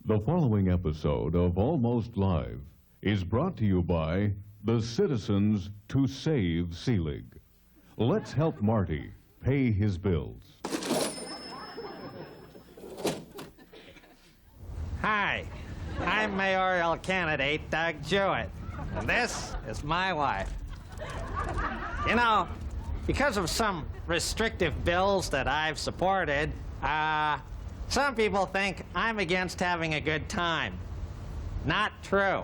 The following episode of Almost Live is brought to you by the Citizens to Save Selig. Let's help Marty pay his bills. Hi, I'm mayoral candidate Doug Jewett, and this is my wife. You know, because of some restrictive bills that I've supported, some people think I'm against having a good time. Not true.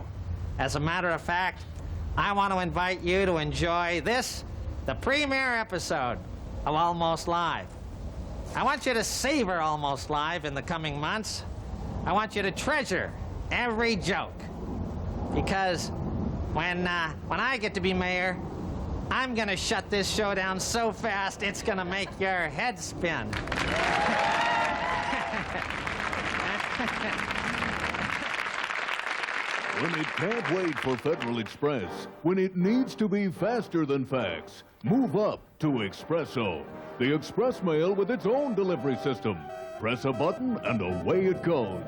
As a matter of fact, I want to invite you to enjoy this, the premiere episode of Almost Live. I want you to savor Almost Live in the coming months. I want you to treasure every joke. Because when I get to be mayor, I'm going to shut this show down so fast it's going to make your head spin. When it can't wait for Federal Express, when it needs to be faster than fax, move up to Expresso, the express mail with its own delivery system. Press a button and away it goes.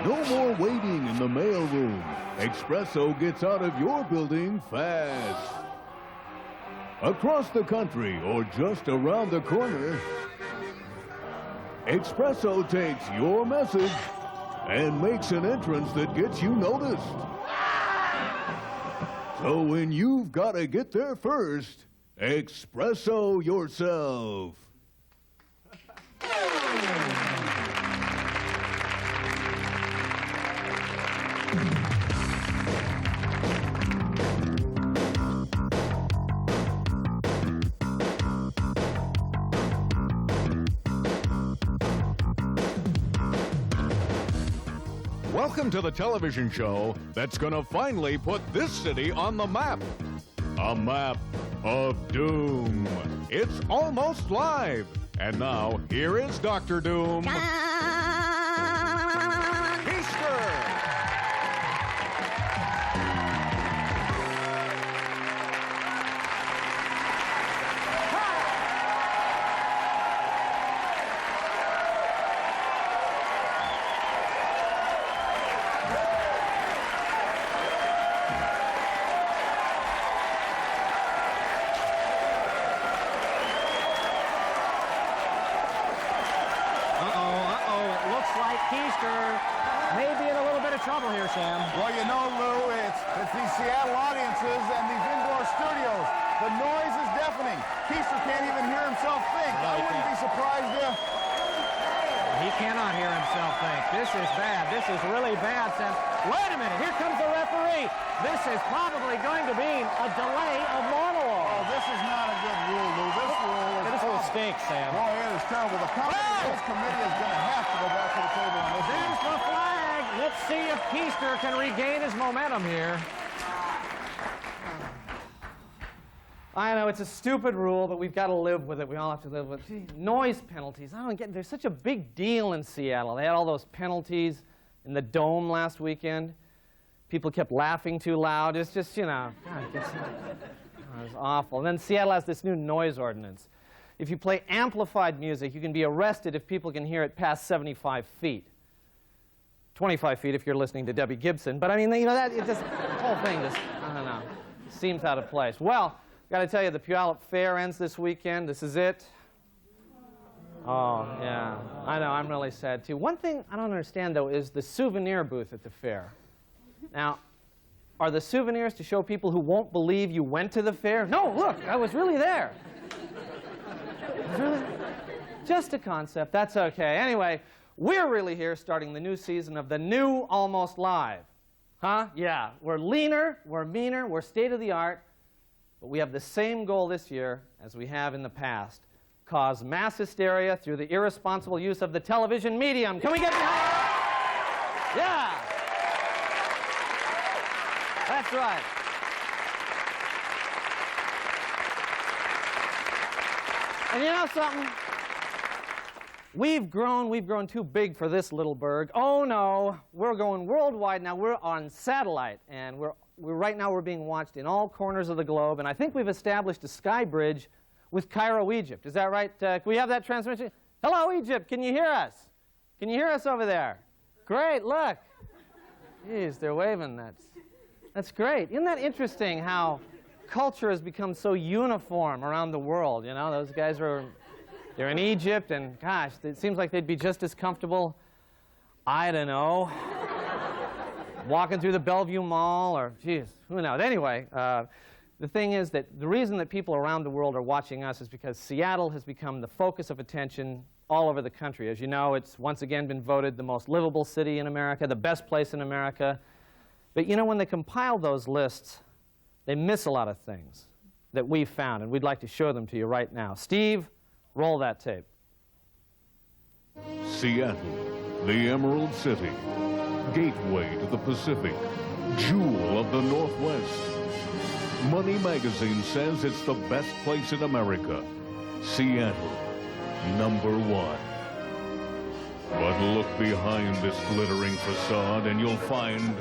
No more waiting in the mail room. Expresso gets out of your building fast. Across the country or just around the corner, Expresso takes your message and makes an entrance that gets you noticed. So when you've got to get there first, Expresso yourself. Welcome to the television show that's going to finally put this city on the map. A map of doom. It's Almost Live. And now, here is Dr. Doom. Keister. Trouble here, Sam. Well, you know, Lou, it's these Seattle audiences and these indoor studios. The noise is deafening. Keister can't even hear himself think. No, I wouldn't be surprised if... He cannot hear himself think. This is bad. This is really bad, Sam. Wait a minute. Here comes the referee. This is probably going to be a delay of monologue. Oh, this is not a good rule, Lou. This rule is... This rule stinks, Sam. Boy, it is terrible. The committee is going to have to go back to the table on this. There's the flag. Let's see if Keister can regain his momentum here. I know it's a stupid rule, but we've got to live with it. We all have to live with it. Gee, noise penalties. I don't get it. They're such a big deal in Seattle. They had all those penalties in the Dome last weekend. People kept laughing too loud. It's just, you know, God, it's awful. And then Seattle has this new noise ordinance. If you play amplified music, you can be arrested if people can hear it past 75 feet. 25 feet if you're listening to Debbie Gibson. But I mean, you know, that, it just, the whole thing just, I don't know, seems out of place. Well, got to tell you, the Puyallup Fair ends this weekend. This is it. Oh, yeah. I know, I'm really sad, too. One thing I don't understand, though, is the souvenir booth at the fair. Now, are the souvenirs to show people who won't believe you went to the fair? No, look, I was really there. Really? Just a concept. That's okay. Anyway, we're really here starting the new season of the new Almost Live. Huh? Yeah. We're leaner, we're meaner, we're state-of-the-art, but we have the same goal this year as we have in the past. Cause mass hysteria through the irresponsible use of the television medium. Can we get behind it? Yeah. That's right. And you know something? We've grown too big for this little burg. Oh no, we're going worldwide now. We're on satellite, and right now we're being watched in all corners of the globe, and I think we've established a sky bridge with Cairo, Egypt. Is that right? Can we have that transmission? Hello, Egypt. Can you hear us? Can you hear us over there? Great, look. Jeez, they're waving. That's great. Isn't that interesting how culture has become so uniform around the world? You know, those guys they're in Egypt, and gosh, it seems like they'd be just as comfortable, I don't know, walking through the Bellevue Mall, or, geez, who knows? Anyway, the thing is that the reason that people around the world are watching us is because Seattle has become the focus of attention all over the country. As you know, it's once again been voted the most livable city in America, the best place in America. But you know, when they compile those lists, they miss a lot of things that we've found, and we'd like to show them to you right now. Steve, roll that tape. Seattle, the Emerald City, gateway to the Pacific, jewel of the Northwest. Money Magazine says it's the best place in America. Seattle, #1. But look behind this glittering facade and you'll find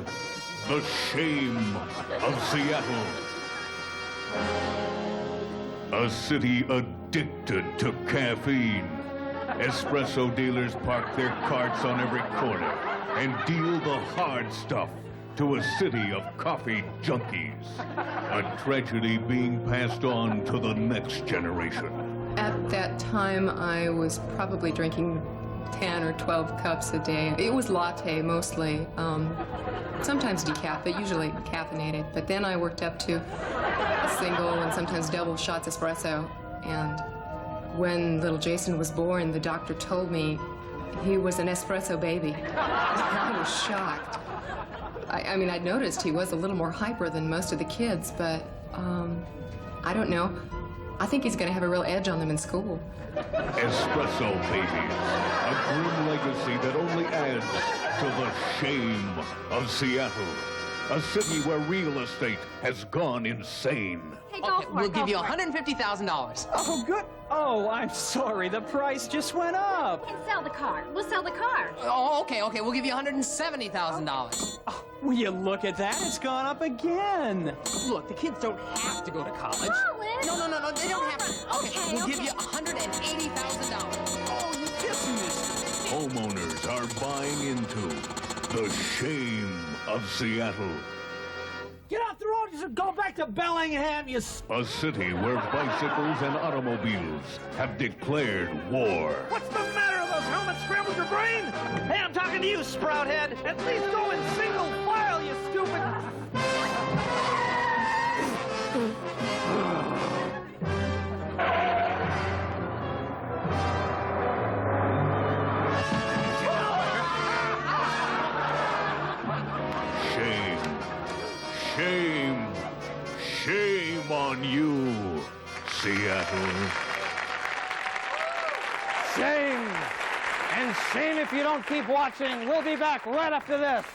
the shame of Seattle. A city addicted to caffeine. Espresso dealers park their carts on every corner and deal the hard stuff to a city of coffee junkies. A tragedy being passed on to the next generation. At that time, I was probably drinking 10 or 12 cups a day. It was latte mostly, sometimes decaf, but usually caffeinated. But then I worked up to a single and sometimes double shots espresso. And when little Jason was born, the doctor told me he was an espresso baby. I was shocked. I mean, I'd noticed he was a little more hyper than most of the kids, but I don't know. I think he's going to have a real edge on them in school. Espresso babies, a grim legacy that only adds to the shame of Seattle, a city where real estate has gone insane. Hey, go for it, we'll go give you for it. $150,000. Oh, good. Oh, I'm sorry. The price just went up. And sell the car. We'll sell the car. Oh, okay. We'll give you $170,000. Oh, will you look at that? It's gone up again. Look, the kids don't have to go to college. Colin! No, they don't have to. Okay, we'll give okay. you $180,000. Oh, you're kissing this. Homeowners are buying into the shame of Seattle. Get off the road and go back to Bellingham, you... A city where bicycles and automobiles have declared war. What's the matter? Those helmets scrambled your brain? Hey, I'm talking to you, Sprouthead. At least go in single file, you stupid... Shame. Shame on you, Seattle. Shame. And shame if you don't keep watching. We'll be back right after this.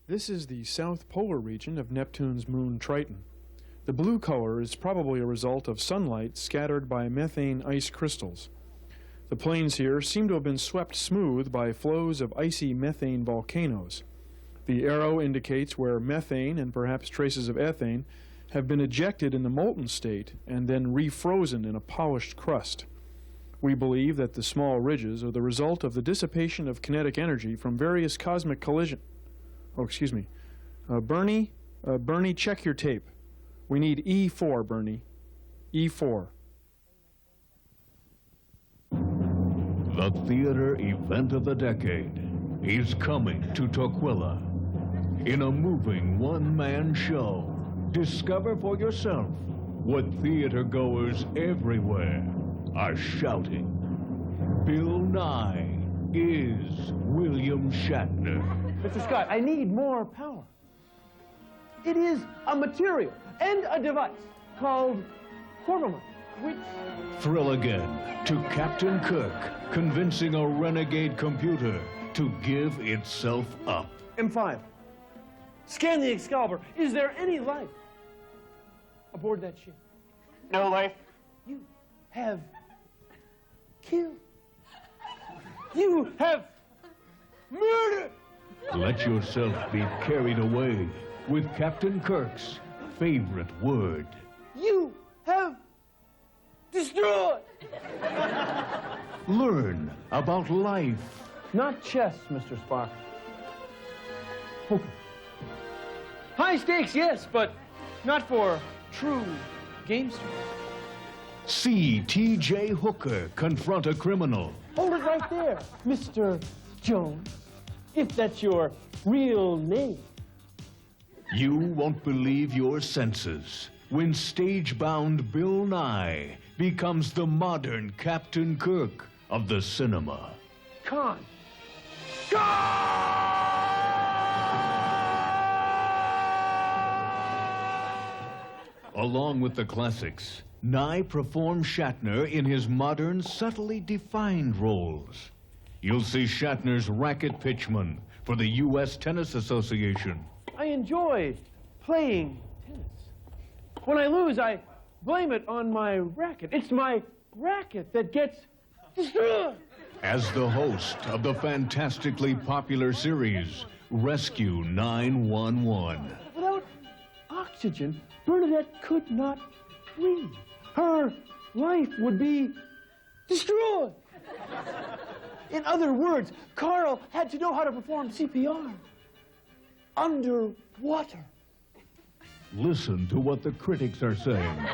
This is the south polar region of Neptune's moon Triton. The blue color is probably a result of sunlight scattered by methane ice crystals. The plains here seem to have been swept smooth by flows of icy methane volcanoes. The arrow indicates where methane and perhaps traces of ethane have been ejected in the molten state and then refrozen in a polished crust. We believe that the small ridges are the result of the dissipation of kinetic energy from various cosmic collision. Oh, excuse me. Bernie, check your tape. We need E4, Bernie. E4. The theater event of the decade is coming to Tukwila. In a moving one-man show, discover for yourself what theater goers everywhere are shouting. Bill Nye is William Shatner. Mr. Scott, I need more power. It is a material and a device called formalin, which... Thrill again to Captain Kirk convincing a renegade computer to give itself up. M5. Scan the Excalibur. Is there any life aboard that ship? No life. You have killed. You have murdered. Let yourself be carried away with Captain Kirk's favorite word. You have destroyed. Learn about life. Not chess, Mr. Spock. Poker. High stakes, yes, but not for true gamesters. See T.J. Hooker confront a criminal. Hold it right there, Mr. Jones, if that's your real name. You won't believe your senses when stage-bound Bill Nye becomes the modern Captain Kirk of the cinema. Khan. Along with the classics, Nye performs Shatner in his modern, subtly defined roles. You'll see Shatner's racket pitchman for the U.S. Tennis Association. I enjoy playing tennis. When I lose, I blame it on my racket. It's my racket that gets destroyed. As the host of the fantastically popular series, Rescue 911. Without oxygen, Bernadette could not breathe. Her life would be destroyed. In other words, Carl had to know how to perform CPR underwater. Listen to what the critics are saying.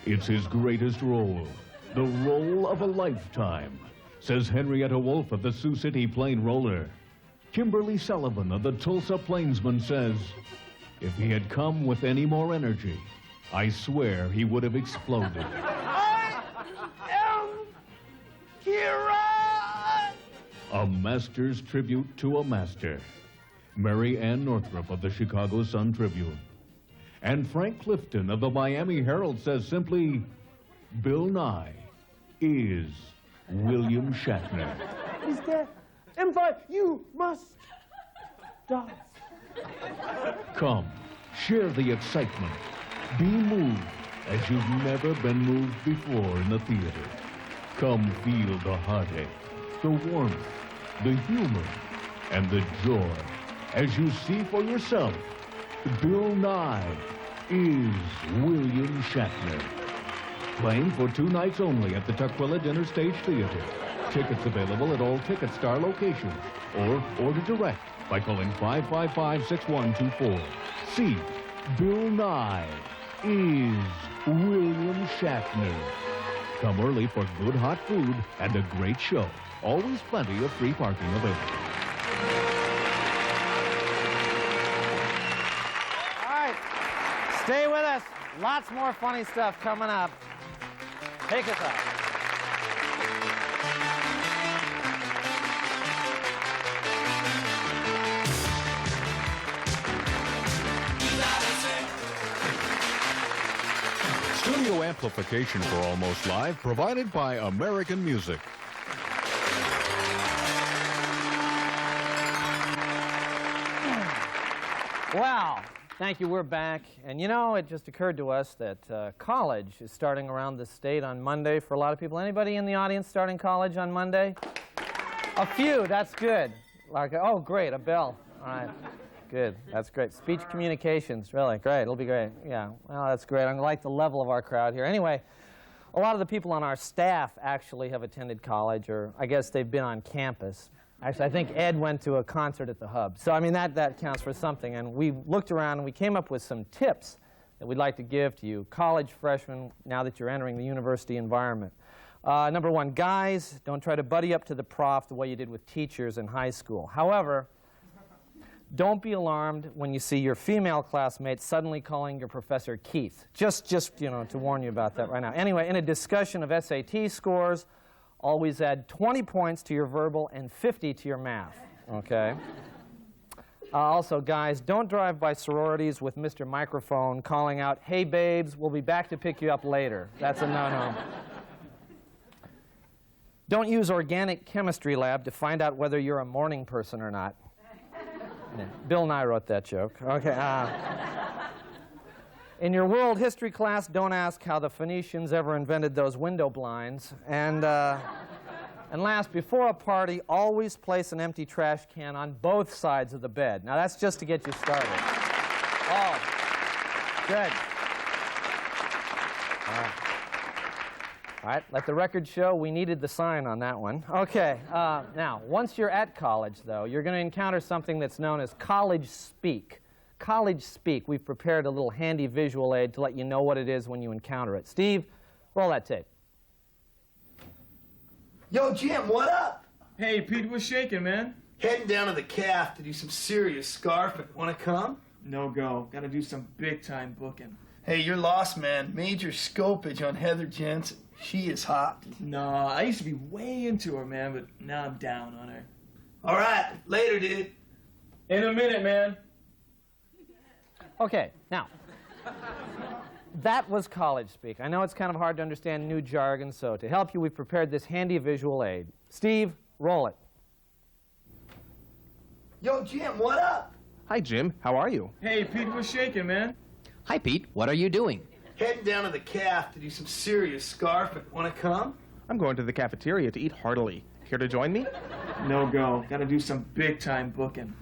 It's his greatest role, the role of a lifetime, says Henrietta Wolf of the Sioux City Plain Roller. Kimberly Sullivan of the Tulsa Plainsman says, if he had come with any more energy, I swear he would have exploded. I am Kira! A master's tribute to a master. Mary Ann Northrup of the Chicago Sun-Tribune. And Frank Clifton of the Miami Herald says simply, Bill Nye is William Shatner. Is that M5? You must die. Come, share the excitement. Be moved as you've never been moved before in the theater. Come feel the heartache, the warmth, the humor, and the joy as you see for yourself, Bill Nye is William Shatner. Playing for 2 nights only at the Tukwila Dinner Stage Theater. Tickets available at all TicketStar locations or order direct by calling 555-6124. See, Bill Nye is William Shatner. Come early for good hot food and a great show. Always plenty of free parking available. All right, stay with us. Lots more funny stuff coming up. Take us out. Studio amplification for Almost Live provided by American Music. Wow. Thank you. We're back. And you know, it just occurred to us that college is starting around the state on Monday for a lot of people. Anybody in the audience starting college on Monday? A few. That's good. Like, oh, great. A bell. All right. Good. That's great. Speech communications. Really great. It'll be great. Yeah. Well, that's great. I like the level of our crowd here. Anyway, a lot of the people on our staff actually have attended college, or I guess they've been on campus. Actually, I think Ed went to a concert at the Hub. So, I mean, that counts for something. And we looked around and we came up with some tips that we'd like to give to you, college freshmen, now that you're entering the university environment. Number one, guys, don't try to buddy up to the prof the way you did with teachers in high school. However, don't be alarmed when you see your female classmates suddenly calling your professor Keith. Just you know, to warn you about that right now. Anyway, in a discussion of SAT scores, always add 20 points to your verbal and 50 to your math, okay? Also, guys, don't drive by sororities with Mr. Microphone calling out, hey, babes, we'll be back to pick you up later. That's a no-no. Don't use organic chemistry lab to find out whether you're a morning person or not. Yeah. Bill Nye wrote that joke. Okay. In your world history class, don't ask how the Phoenicians ever invented those window blinds. And last, before a party, always place an empty trash can on both sides of the bed. Now, that's just to get you started. Oh, good. All right, let the record show we needed the sign on that one. Okay, now, once you're at college, though, you're going to encounter something that's known as college speak. College speak. We've prepared a little handy visual aid to let you know what it is when you encounter it. Steve, roll that tape. Yo, Jim, what up? Hey, Pete, what's shaking, man? Heading down to the calf to do some serious scarfing. Want to come? No go. Gotta do some big-time booking. Hey, you're lost, man. Major scopage on Heather Jensen. She is hot. No, I used to be way into her, man, but now I'm down on her. All right, later, dude. In a minute, man. Okay, now, that was college speak. I know it's kind of hard to understand new jargon, so to help you, we've prepared this handy visual aid. Steve, roll it. Yo, Jim, what up? Hi, Jim. How are you? Hey, Pete, what's shaking, man? Hi, Pete. What are you doing? Heading down to the calf to do some serious scarfing. Want to come? I'm going to the cafeteria to eat heartily. Here to join me? No go. Gotta do some big-time booking.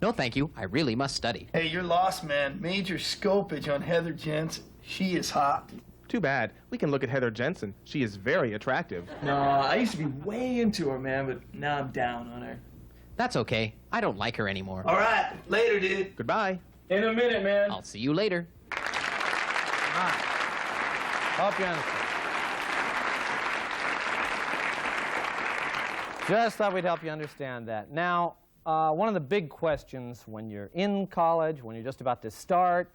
No, thank you. I really must study. Hey, you're lost, man. Major scopage on Heather Jensen. She is hot. Too bad. We can look at Heather Jensen. She is very attractive. No, I used to be way into her, man, but now I'm down on her. That's okay. I don't like her anymore. All right, later, dude. Goodbye. In a minute, man. I'll see you later. All right. Hope you understand. Just thought we'd help you understand that. Now, one of the big questions when you're in college, when you're just about to start,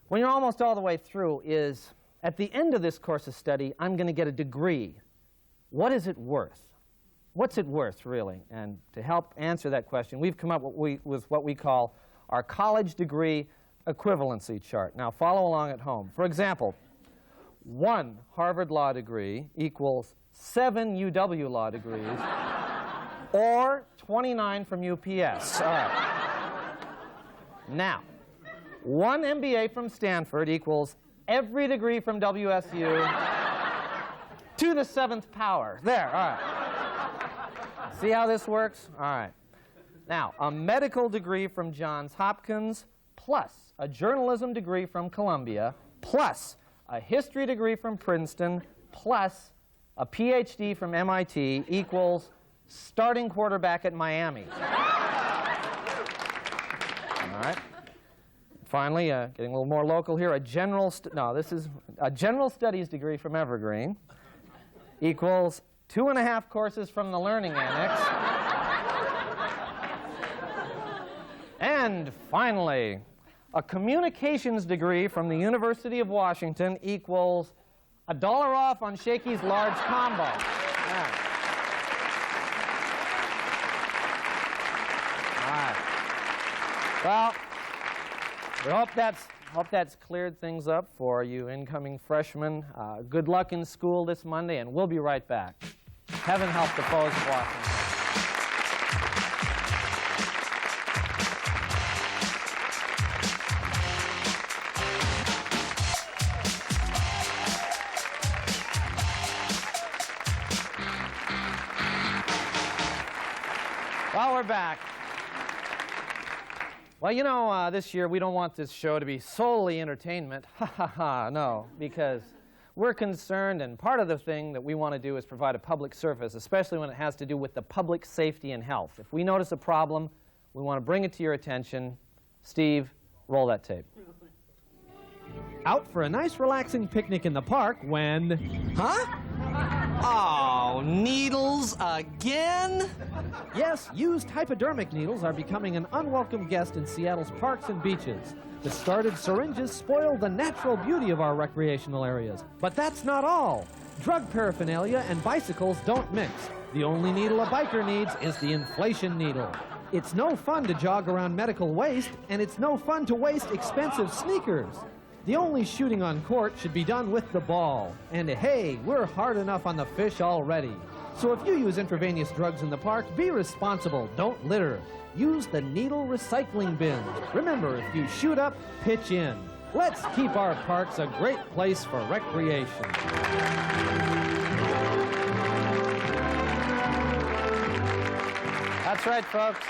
when you're almost all the way through is, at the end of this course of study, I'm going to get a degree. What is it worth? What's it worth, really? And to help answer that question, we've come up with what we call our college degree equivalency chart. Now, follow along at home. For example, 1 Harvard Law degree equals 7 UW Law degrees, or 29 from UPS. All right. Now, 1 MBA from Stanford equals every degree from WSU to the 7th power. There, all right. See how this works? All right. Now, a medical degree from Johns Hopkins plus a journalism degree from Columbia plus a history degree from Princeton plus a PhD from MIT equals starting quarterback at Miami. All right. Finally, getting a little more local here, a general studies degree from Evergreen equals 2.5 courses from the Learning Annex. And finally, a communications degree from the University of Washington equals $1 off on Shakey's large combo. Yeah. All right. Well, we hope that's cleared things up for you incoming freshmen. Good luck in school this Monday, and we'll be right back. Heaven help the foes of Washington. Well, we're back. Well, you know, this year we don't want this show to be solely entertainment. Ha ha ha, no, because we're concerned, and part of the thing that we want to do is provide a public service, especially when it has to do with the public safety and health. If we notice a problem, we want to bring it to your attention. Steve, roll that tape. Out for a nice relaxing picnic in the park when... Huh? Oh, needles again? Yes, used hypodermic needles are becoming an unwelcome guest in Seattle's parks and beaches. Discarded syringes spoil the natural beauty of our recreational areas. But that's not all. Drug paraphernalia and bicycles don't mix. The only needle a biker needs is the inflation needle. It's no fun to jog around medical waste, and it's no fun to waste expensive sneakers. The only shooting on court should be done with the ball. And hey, we're hard enough on the fish already. So if you use intravenous drugs in the park, be responsible, don't litter. Use the needle recycling bin. Remember, if you shoot up, pitch in. Let's keep our parks a great place for recreation. That's right, folks.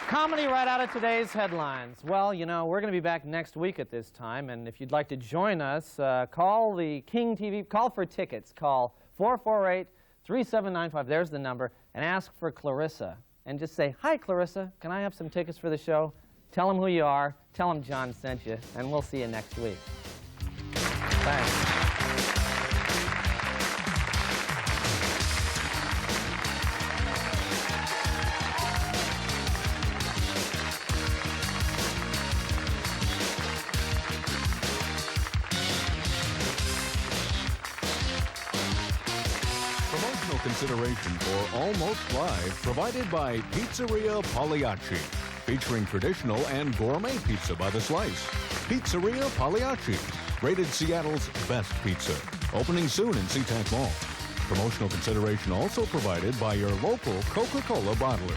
Comedy right out of today's headlines. Well, you know, we're going to be back next week at this time, and if you'd like to join us, call the King TV, call for tickets. Call 448-3795, there's the number, and ask for Clarissa. And just say, "Hi, Clarissa, can I have some tickets for the show?" Tell them who you are, tell them John sent you, and we'll see you next week. Thanks. Consideration for Almost Live provided by Pizzeria Pagliacci, featuring traditional and gourmet pizza by the slice. Pizzeria Pagliacci, rated Seattle's best pizza. Opening soon in SeaTac Mall. Promotional consideration also provided by your local Coca-Cola bottler.